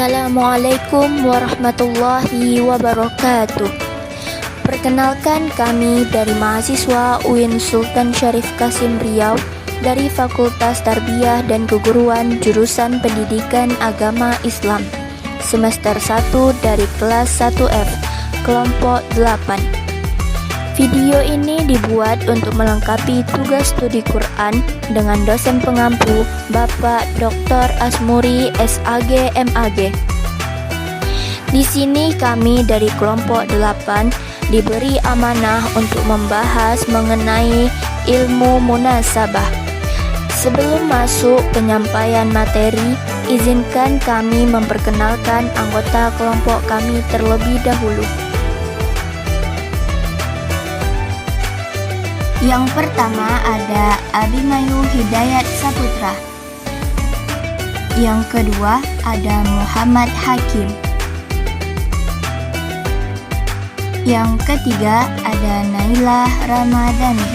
Assalamualaikum warahmatullahi wabarakatuh. Perkenalkan, kami dari mahasiswa UIN Sultan Syarif Qasim Riau dari Fakultas Tarbiyah dan Keguruan jurusan Pendidikan Agama Islam semester 1 dari kelas 1F kelompok 8. Video ini dibuat untuk melengkapi tugas studi Quran dengan dosen pengampu Bapak Dr. Asmuri SAG MAG. Di sini kami dari kelompok 8 diberi amanah untuk membahas mengenai ilmu munasabah. Sebelum masuk penyampaian materi, izinkan kami memperkenalkan anggota kelompok kami terlebih dahulu. Yang pertama ada Abimanyu Hidayat Saputra. Yang kedua ada Muhammad Hakim. Yang ketiga ada Naila Ramadhani.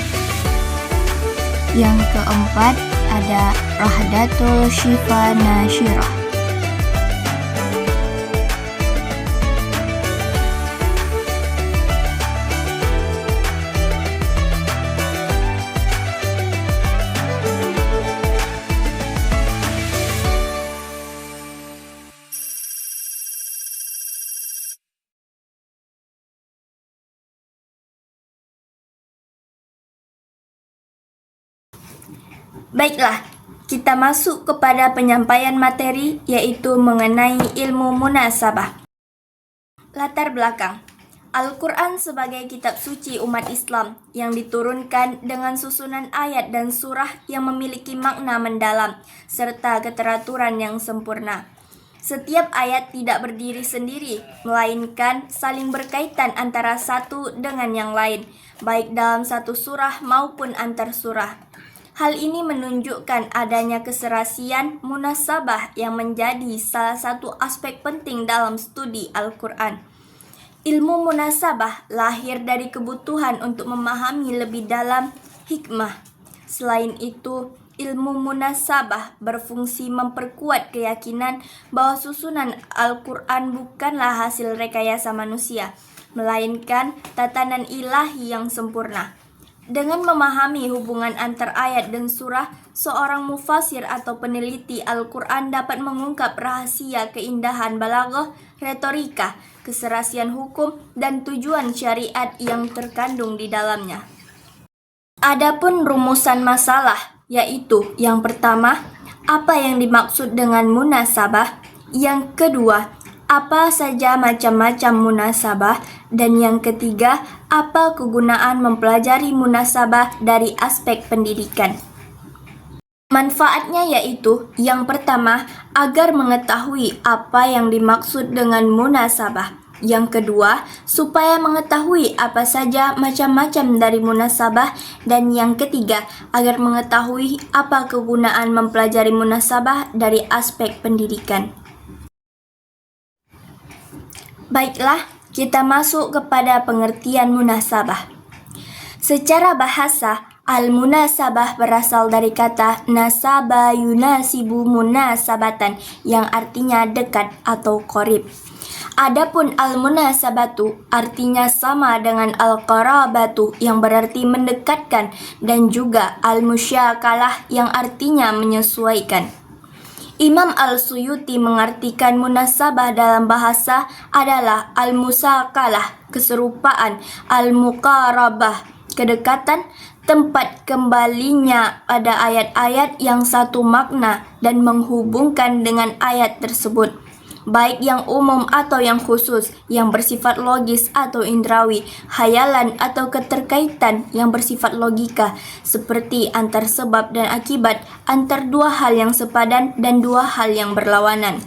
Yang keempat ada Rahdatul Syifa Nasyirah. Baiklah, kita masuk kepada penyampaian materi, yaitu mengenai ilmu munasabah. Latar belakang. Al-Quran sebagai kitab suci umat Islam yang diturunkan dengan susunan ayat dan surah yang memiliki makna mendalam serta keteraturan yang sempurna. Setiap ayat tidak berdiri sendiri, melainkan saling berkaitan antara satu dengan yang lain, baik dalam satu surah maupun antar surah. Hal ini menunjukkan adanya keserasian munasabah yang menjadi salah satu aspek penting dalam studi Al-Quran. Ilmu munasabah lahir dari kebutuhan untuk memahami lebih dalam hikmah. Selain itu, ilmu munasabah berfungsi memperkuat keyakinan bahwa susunan Al-Quran bukanlah hasil rekayasa manusia, melainkan tatanan ilahi yang sempurna. Dengan memahami hubungan antar ayat dan surah, seorang mufasir atau peneliti Al-Quran dapat mengungkap rahasia keindahan balaghah, retorika, keserasian hukum, dan tujuan syariat yang terkandung di dalamnya. Adapun rumusan masalah, yaitu yang pertama, apa yang dimaksud dengan munasabah? Yang kedua, apa saja macam-macam munasabah? Dan yang ketiga, apa kegunaan mempelajari munasabah dari aspek pendidikan? Manfaatnya yaitu, yang pertama, agar mengetahui apa yang dimaksud dengan munasabah. Yang kedua, supaya mengetahui apa saja macam-macam dari munasabah. Dan yang ketiga, agar mengetahui apa kegunaan mempelajari munasabah dari aspek pendidikan. Baiklah, kita masuk kepada pengertian munasabah. Secara bahasa, al-munasabah berasal dari kata nasaba yunasibu munasabatan yang artinya dekat atau qorib. Adapun al-munasabatu artinya sama dengan al-qarabatu yang berarti mendekatkan dan juga al-musyakalah yang artinya menyesuaikan. Imam Al-Suyuti mengartikan munasabah dalam bahasa adalah al-musakalah, keserupaan, al-muqarabah, kedekatan, tempat kembalinya pada ayat-ayat yang satu makna dan menghubungkan dengan ayat tersebut, baik yang umum atau yang khusus, yang bersifat logis atau indrawi, hayalan atau keterkaitan yang bersifat logika, seperti antar sebab dan akibat, antar dua hal yang sepadan dan dua hal yang berlawanan.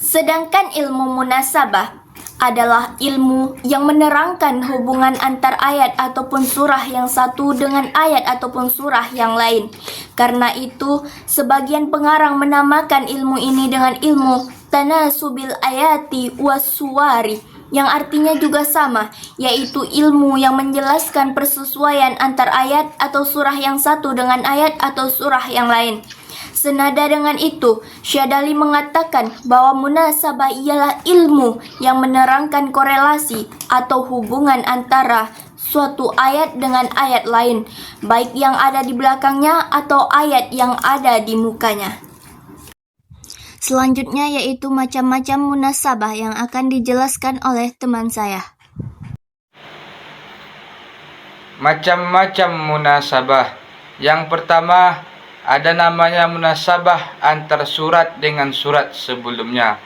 Sedangkan ilmu munasabah adalah ilmu yang menerangkan hubungan antar ayat ataupun surah yang satu dengan ayat ataupun surah yang lain. Karena itu, sebagian pengarang menamakan ilmu ini dengan ilmu tanasubil ayati wassuwari, yang artinya juga sama, yaitu ilmu yang menjelaskan persesuaian antar ayat atau surah yang satu dengan ayat atau surah yang lain. Senada dengan itu, Syadali mengatakan bahwa munasabah ialah ilmu yang menerangkan korelasi atau hubungan antara suatu ayat dengan ayat lain, baik yang ada di belakangnya atau ayat yang ada di mukanya. Selanjutnya yaitu macam-macam munasabah yang akan dijelaskan oleh teman saya. Macam-macam munasabah. Yang pertama, ada namanya munasabah antar surat dengan surat sebelumnya.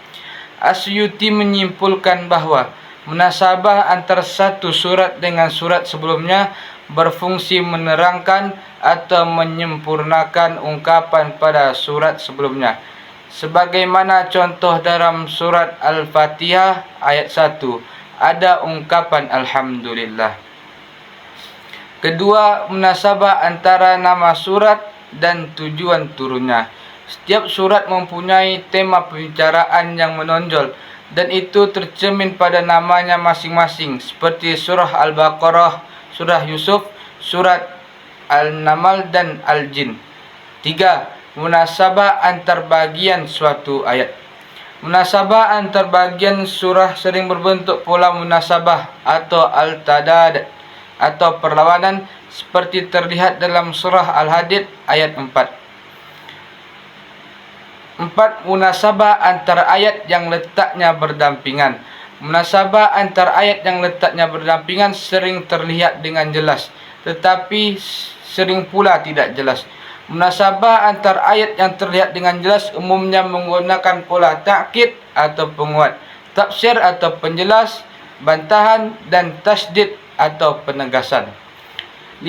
Asyuti menyimpulkan bahwa munasabah antar satu surat dengan surat sebelumnya berfungsi menerangkan atau menyempurnakan ungkapan pada surat sebelumnya. Sebagaimana contoh dalam surat Al-Fatihah ayat 1, ada ungkapan Alhamdulillah. Kedua, munasabah antara nama surat dan tujuan turunnya. Setiap surat mempunyai tema pembicaraan yang menonjol dan itu tercermin pada namanya masing-masing, seperti surah Al-Baqarah, surah Yusuf, surat Al-Naml dan Al-Jin. 3. Munasabah antar bagian suatu ayat. Munasabah antar bagian surah sering berbentuk pola munasabah atau al-tadad atau perlawanan seperti terlihat dalam surah Al-Hadid ayat 4. 4. Munasabah antar ayat yang letaknya berdampingan. Munasabah antar ayat yang letaknya berdampingan sering terlihat dengan jelas, tetapi sering pula tidak jelas. Munasabah antar ayat yang terlihat dengan jelas umumnya menggunakan pola ta'kid atau penguat, tafsir atau penjelas, bantahan, dan tasdid atau penegasan. 5.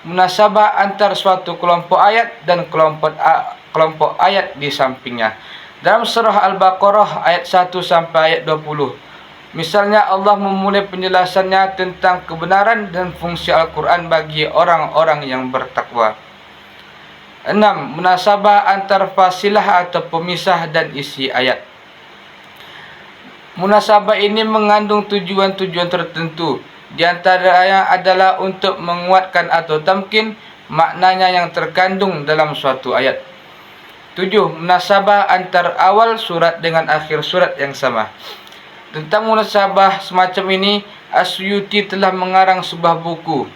Munasabah antar suatu kelompok ayat dan kelompok ayat di sampingnya. Dalam surah Al-Baqarah ayat 1 sampai ayat 20, misalnya Allah memulai penjelasannya tentang kebenaran dan fungsi Al-Quran bagi orang-orang yang bertakwa. 6. Munasabah antar fasilah atau pemisah dan isi ayat. Munasabah ini mengandung tujuan-tujuan tertentu. Di antaranya adalah untuk menguatkan atau tamkin maknanya yang terkandung dalam suatu ayat. 7. Munasabah antar awal surat dengan akhir surat yang sama. Tentang munasabah semacam ini, Asyuti telah mengarang sebuah buku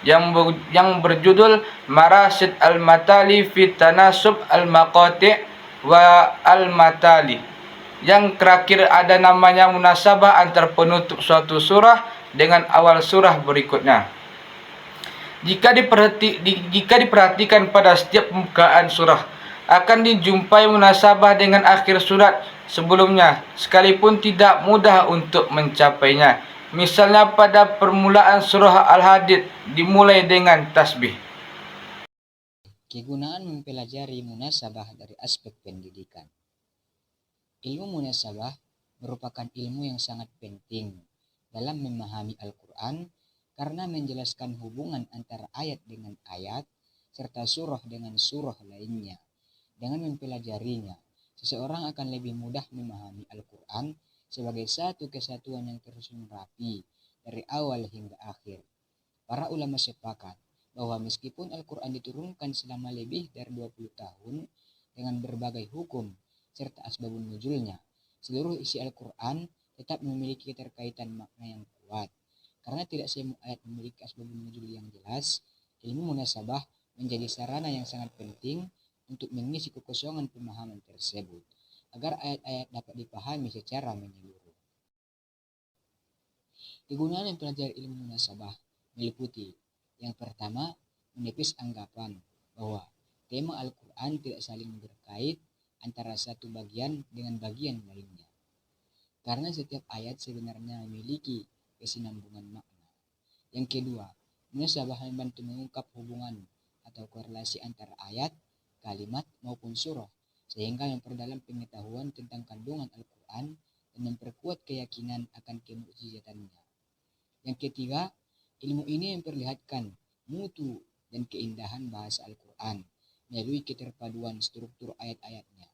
yang berjudul Marasid Al-Matali fi Tanasub Al-Maqati' wa Al-Matali. Yang terakhir ada namanya munasabah antar penutup suatu surah dengan awal surah berikutnya. Jika diperhatikan pada setiap pembukaan surah, akan dijumpai munasabah dengan akhir surat sebelumnya, sekalipun tidak mudah untuk mencapainya. Misalnya pada permulaan surah Al-Hadid dimulai dengan tasbih. Kegunaan mempelajari munasabah dari aspek pendidikan. Ilmu munasabah merupakan ilmu yang sangat penting dalam memahami Al-Quran karena menjelaskan hubungan antara ayat dengan ayat serta surah dengan surah lainnya. Dengan mempelajarinya, seseorang akan lebih mudah memahami Al-Quran sebagai satu kesatuan yang tersusun rapi dari awal hingga akhir. Para ulama sepakat bahwa meskipun Al-Quran diturunkan selama lebih dari 20 tahun dengan berbagai hukum serta asbabun nuzulnya, seluruh isi Al-Quran tetap memiliki keterkaitan makna yang kuat. Karena tidak semua ayat memiliki asbabun nuzul yang jelas, ilmu munasabah menjadi sarana yang sangat penting untuk mengisi kekosongan pemahaman tersebut, agar ayat-ayat dapat dipahami secara menyeluruh. Kegunaan mempelajari ilmu munasabah meliputi: yang pertama, menepis anggapan bahwa tema Al-Quran tidak saling berkait antara satu bagian dengan bagian lainnya. Karena setiap ayat sebenarnya memiliki kesinambungan makna. Yang kedua, munasabah membantu mengungkap hubungan atau korelasi antara ayat, kalimat maupun surah, sehingga memperdalam pengetahuan tentang kandungan Al-Quran dan memperkuat keyakinan akan kemukjizatannya. Yang ketiga, ilmu ini memperlihatkan mutu dan keindahan bahasa Al-Quran melalui keterpaduan struktur ayat-ayatnya.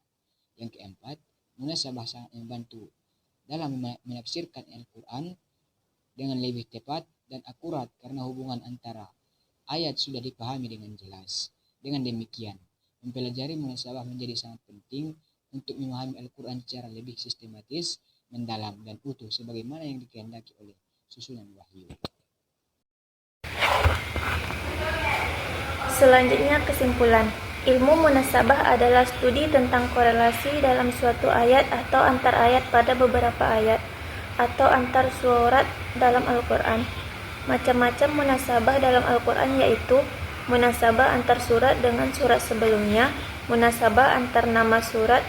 Yang keempat, munasabah sangat membantu dalam menafsirkan Al-Quran dengan lebih tepat dan akurat karena hubungan antara ayat sudah dipahami dengan jelas. Dengan demikian, Mempelajari munasabah menjadi sangat penting untuk memahami Al-Quran secara lebih sistematis, mendalam, dan utuh sebagaimana yang dikehendaki oleh susunan wahyu. Selanjutnya kesimpulan. Ilmu munasabah adalah studi tentang korelasi dalam suatu ayat atau antar ayat pada beberapa ayat atau antar surat dalam Al-Quran. Macam-macam munasabah dalam Al-Quran yaitu munasabah antar surat dengan surat sebelumnya, munasabah antar nama surat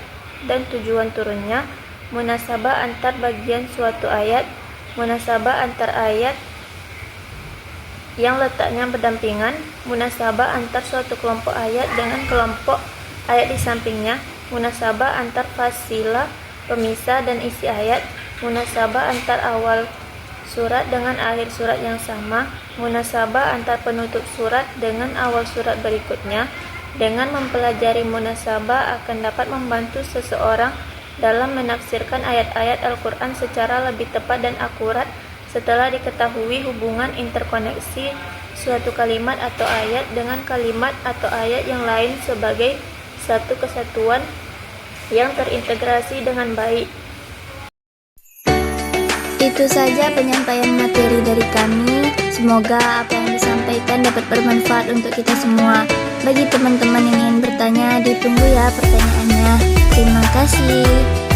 dan tujuan turunnya, munasabah antar bagian suatu ayat, munasabah antar ayat yang letaknya berdampingan, munasabah antar suatu kelompok ayat dengan kelompok ayat di sampingnya, munasabah antar fasilah, pemisah dan isi ayat, munasabah antar awal surat dengan akhir surat yang sama, munasabah antar penutup surat dengan awal surat berikutnya. Dengan mempelajari munasabah akan dapat membantu seseorang dalam menafsirkan ayat-ayat Al-Quran secara lebih tepat dan akurat setelah diketahui hubungan interkoneksi suatu kalimat atau ayat dengan kalimat atau ayat yang lain sebagai satu kesatuan yang terintegrasi dengan baik. Itu saja penyampaian materi dari kami. Semoga apa yang disampaikan dapat bermanfaat untuk kita semua. Bagi teman-teman yang ingin bertanya, ditunggu ya pertanyaannya. Terima kasih.